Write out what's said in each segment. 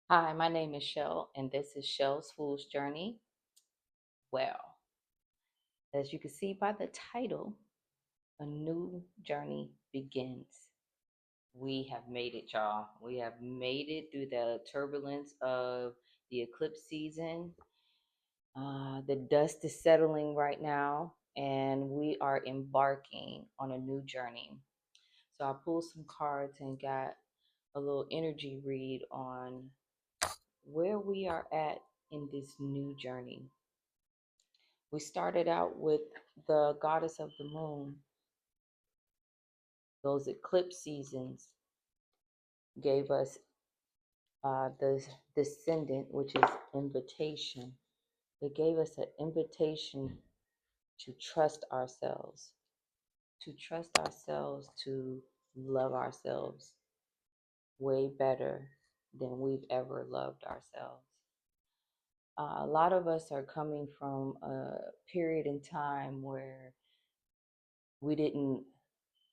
Hi, my name is Shell, and this is Shell's Fool's Journey. Well, as you can see by the title, a new journey begins. We have made it, y'all. We have made it through the turbulence of the eclipse season. The dust is settling right now, and we are embarking on a new journey. So I pulled some cards and got a little energy read on where we are at in this new journey. We started out with the goddess of the moon. Those eclipse seasons gave us the descendant, which is invitation. It gave us an invitation to trust ourselves, to love ourselves way better than we've ever loved ourselves. A lot of us are coming from a period in time where we didn't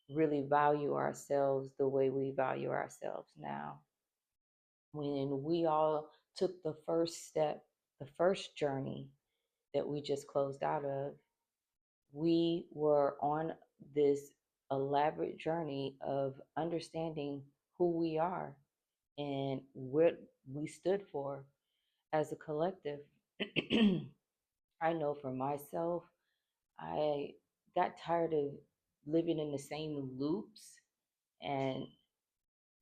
really value ourselves the way we value ourselves now. When we all took the first step, the first journey that we just closed out of, we were on this elaborate journey of understanding who we are and what we stood for as a collective. I know for myself, I got tired of living in the same loops and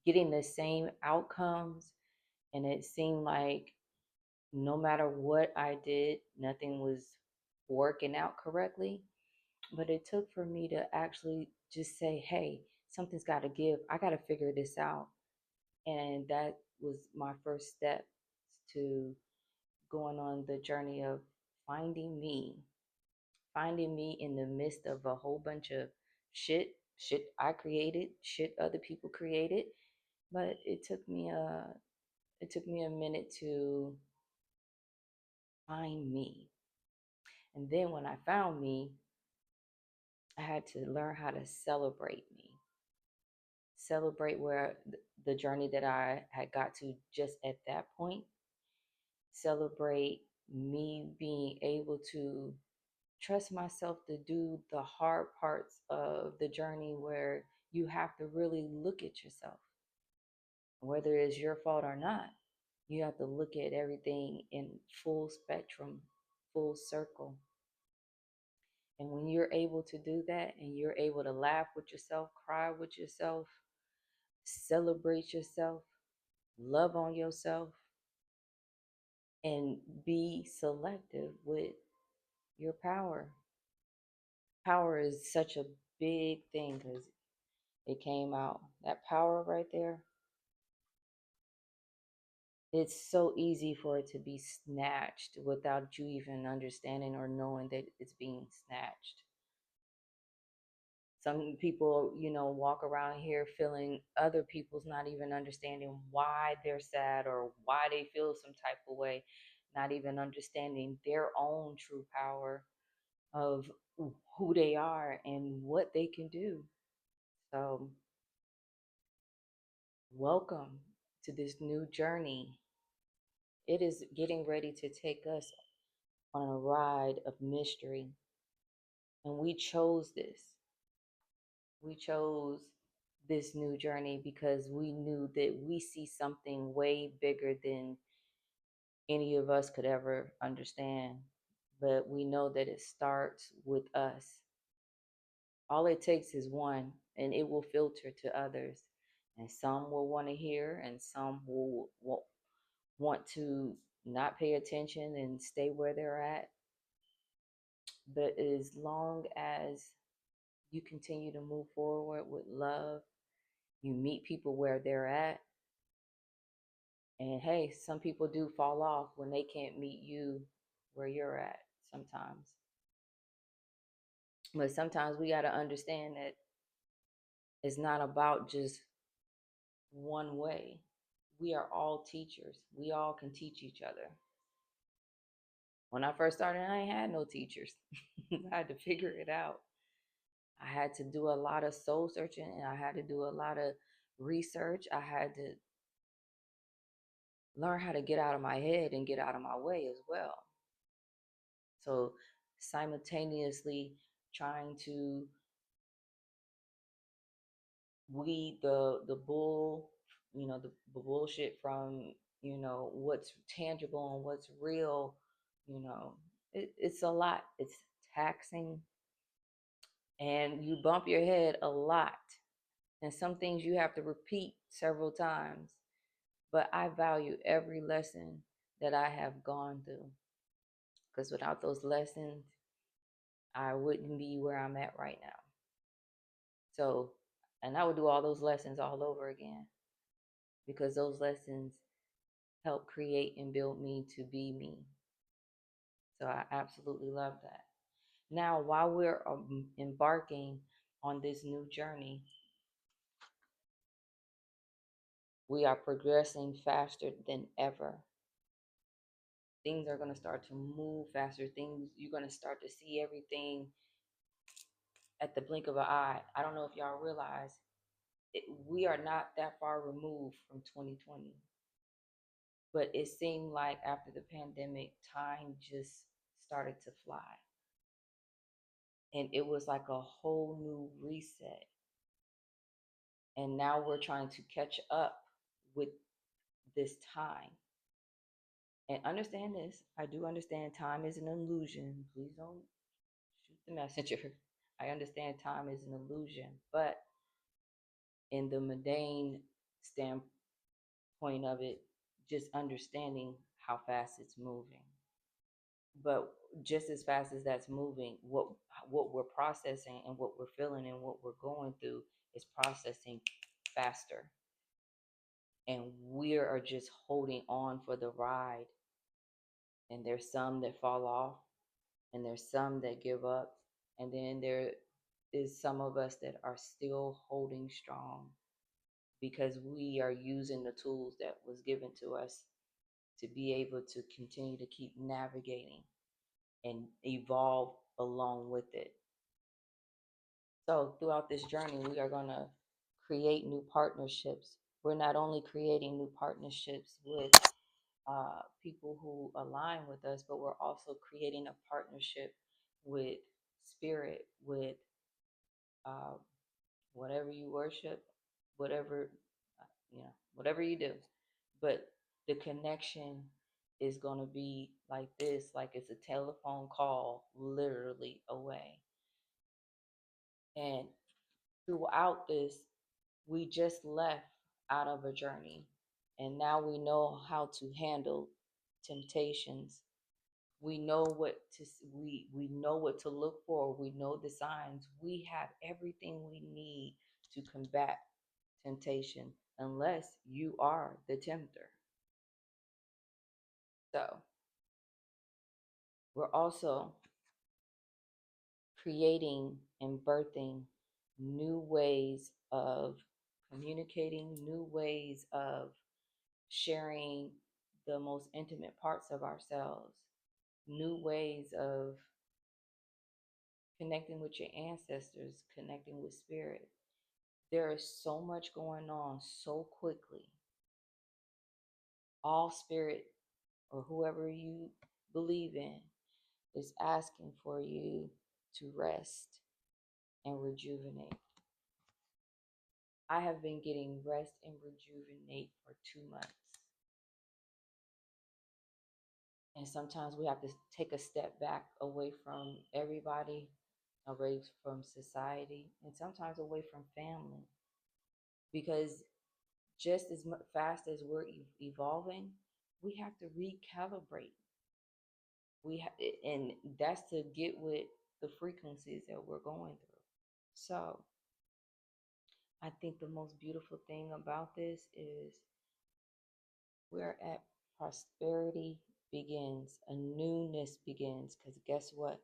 getting the same outcomes. And it seemed like no matter what I did, nothing was working out correctly. But it took for me to actually just say, hey, something's got to give. I got to figure this out. And that was my first step to going on the journey of finding me, finding me in the midst of a whole bunch of shit I created, shit other people created. But it took me a minute to find me. And then when I found me, I had to learn how to celebrate me, celebrate where the journey that I had got to just at that point, celebrate me being able to trust myself to do the hard parts of the journey where you have to really look at yourself, whether it's your fault or not. You have to look at everything in full spectrum, full circle. And when you're able to do that and you're able to laugh with yourself, cry with yourself, celebrate yourself, love on yourself, and be selective with your power. Power is such a big thing because it came out. That power right there, it's so easy for it to be snatched without you even understanding or knowing that it's being snatched. Some people, walk around here feeling other people's not even understanding why they're sad or why they feel some type of way, not even understanding their own true power of who they are and what they can do. So, welcome to this new journey. It is getting ready to take us on a ride of mystery. And we chose this. We chose this new journey because we knew that we see something way bigger than any of us could ever understand. But we know that it starts with us. All it takes is one, and it will filter to others. And some will want to hear, and some will want to not pay attention and stay where they're at. But as long as you continue to move forward with love, you meet people where they're at. And hey, some people do fall off when they can't meet you where you're at sometimes. But sometimes we got to understand that it's not about just one way. We are all teachers. We all can teach each other. When I first started, I ain't had no teachers. I had to figure it out. I had to do a lot of soul searching and I had to do a lot of research. I had to learn how to get out of my head and get out of my way as well. So simultaneously trying to weed the bull, the bullshit from, what's tangible and what's real. you know it's a lot. It's taxing, and you bump your head a lot, and some things you have to repeat several times. But I value every lesson that I have gone through, because without those lessons I wouldn't be where I'm at right now. So, and I would do all those lessons all over again, because those lessons help create and build me to be me. So I absolutely love that. Now, while we're embarking on this new journey, we are progressing faster than ever. Things are going to start to move faster. Things, you're going to start to see everything at the blink of an eye. I don't know if y'all realize we are not that far removed from 2020, but it seemed like after the pandemic, time just started to fly. And it was like a whole new reset. And now we're trying to catch up with this time. And understand this, I do understand time is an illusion. Please don't shoot the messenger. I understand time is an illusion, but in the mundane standpoint of it, just understanding how fast it's moving. But just as fast as that's moving, what we're processing and what we're feeling and what we're going through is processing faster. And we are just holding on for the ride. And there's some that fall off, and there's some that give up, and then there is some of us that are still holding strong, because we are using the tools that was given to us to be able to continue to keep navigating and evolve along with it. So throughout this journey, we are going to create new partnerships. We're not only creating new partnerships with people who align with us, but we're also creating a partnership with spirit, with uh, whatever you worship, whatever, whatever you do. But the connection is going to be like this, like it's a telephone call literally away. And throughout this, we just left out of a journey, and now we know how to handle temptations. We know what to we know what to look for. We know the signs. We have everything we need to combat temptation, unless you are the tempter. So we're also creating and birthing new ways of communicating, new ways of sharing the most intimate parts of ourselves, new ways of connecting with your ancestors, connecting with spirit. There is so much going on so quickly. All spirit, or whoever you believe in, is asking for you to rest and rejuvenate. I have been getting rest and rejuvenate for 2 months. And sometimes we have to take a step back, away from everybody, away from society, and sometimes away from family. Because just as fast as we're evolving, we have to recalibrate. And that's to get with the frequencies that we're going through. So I think the most beautiful thing about this is we're at prosperity begins, a newness begins. Because guess what?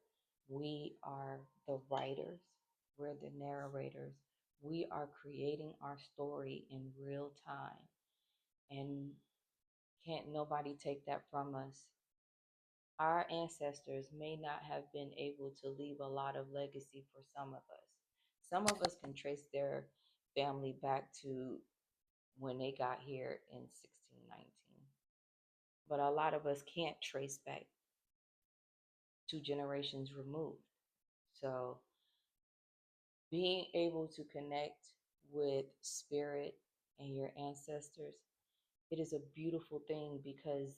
We are the writers, we're the narrators. We are creating our story in real time. And can't nobody take that from us. Our ancestors may not have been able to leave a lot of legacy for some of us. Some of us can trace their family back to when they got here in 1619. but a lot of us can't trace back 2 generations removed. So being able to connect with spirit and your ancestors, it is a beautiful thing, because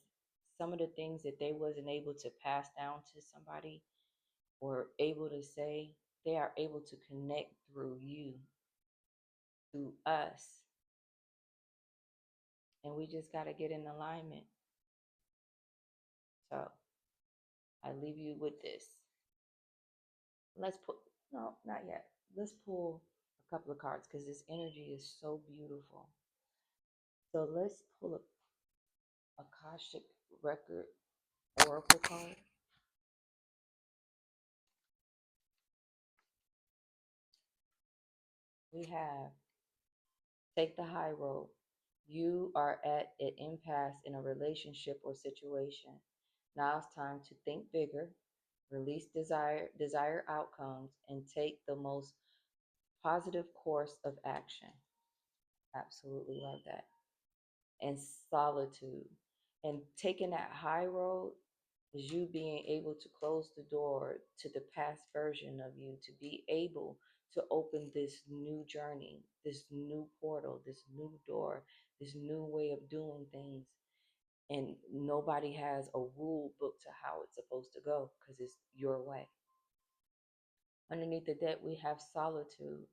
some of the things that they wasn't able to pass down to somebody or able to say, they are able to connect through you, through us. And we just got to get in alignment. So I leave you with this. Let's put, no, not yet. Let's pull a couple of cards because this energy is so beautiful. So let's pull a Akashic Record Oracle card. We have take the high road. You are at an impasse in a relationship or situation. Now it's time to think bigger, release desire outcomes, and take the most positive course of action. Absolutely love that. And solitude. And taking that high road is you being able to close the door to the past version of you, to be able to open this new journey, this new portal, this new door, this new way of doing things. And nobody has a rule book to how it's supposed to go because it's your way. Underneath the deck, we have solitude.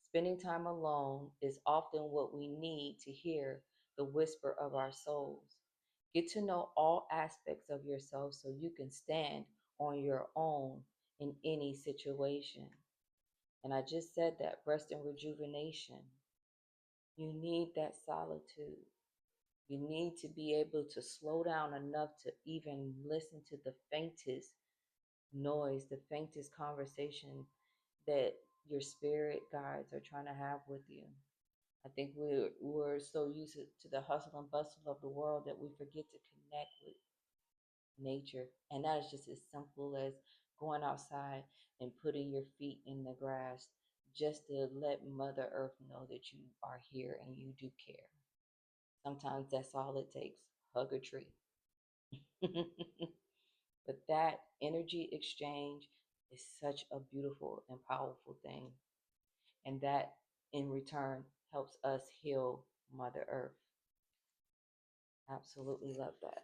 Spending time alone is often what we need to hear the whisper of our souls. Get to know all aspects of yourself so you can stand on your own in any situation. And I just said that rest and rejuvenation. You need that solitude. You need to be able to slow down enough to even listen to the faintest noise, the faintest conversation that your spirit guides are trying to have with you. I think we're so used to the hustle and bustle of the world that we forget to connect with nature. And that is just as simple as going outside and putting your feet in the grass just to let Mother Earth know that you are here and you do care. Sometimes that's all it takes. Hug a tree. But that energy exchange is such a beautiful and powerful thing. And that in return helps us heal Mother Earth. Absolutely love that.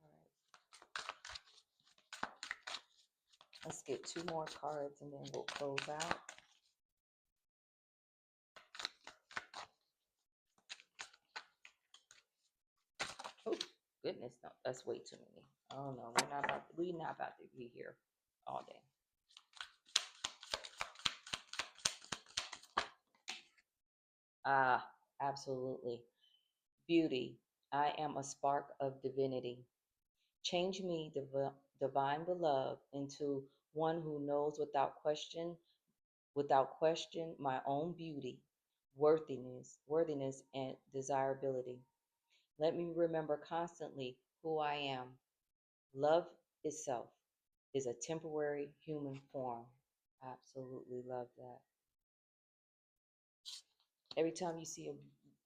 All right. Let's get 2 more cards and then we'll close out. Oh, goodness, no, that's way too many. Oh no, we're not about to be here all day. Ah, absolutely. Beauty. I am a spark of divinity. Change me, divine beloved, into one who knows without question, my own beauty, worthiness, and desirability. Let me remember constantly who I am. Love itself is a temporary human form. Absolutely love that. Every time you see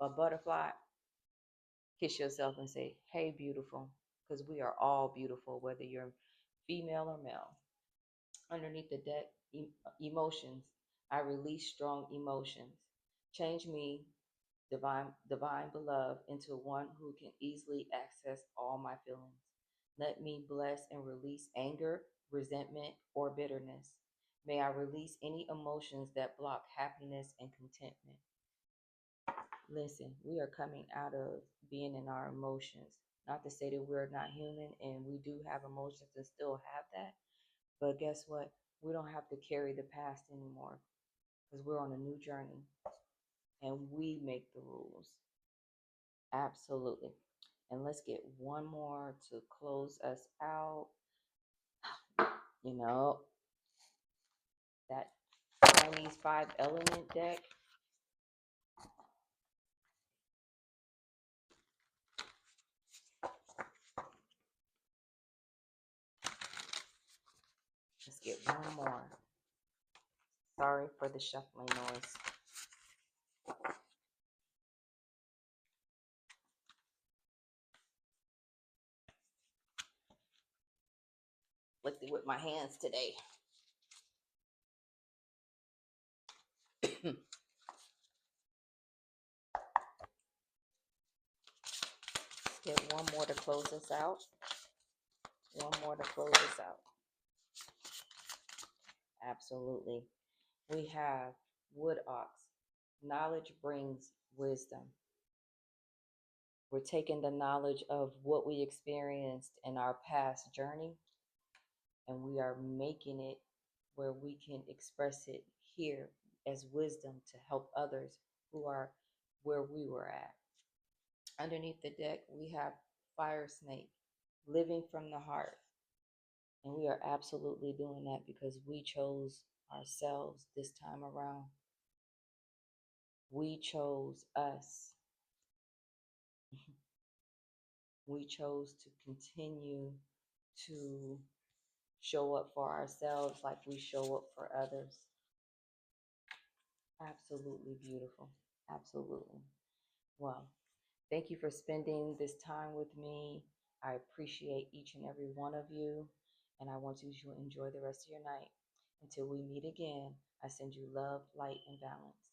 a butterfly, kiss yourself and say, hey, beautiful, because we are all beautiful, whether you're female or male. Underneath the deck, emotions. I release strong emotions. Change me, divine beloved, into one who can easily access all my feelings. Let me bless and release anger, resentment, or bitterness. May I release any emotions that block happiness and contentment. Listen, we are coming out of being in our emotions. Not to say that we're not human and we do have emotions and still have that, but guess what? We don't have to carry the past anymore because we're on a new journey and we make the rules. Absolutely. And let's get one more to close us out. You know, that Chinese 5 element deck. Let's get one more. Sorry for the shuffling noise. Lifted with my hands today. Get one more to close this out. One more to close this out. Absolutely. We have wood ox. Knowledge brings wisdom. We're taking the knowledge of what we experienced in our past journey, and we are making it where we can express it here as wisdom to help others who are where we were at. Underneath the deck, we have fire snake, living from the heart. And we are absolutely doing that because we chose ourselves this time around. We chose us. We chose to continue to show up for ourselves like we show up for others. Absolutely beautiful. Absolutely. Well, thank you for spending this time with me. I appreciate each and every one of you, and I want you to enjoy the rest of your night. Until we meet again, I send you love, light, and balance.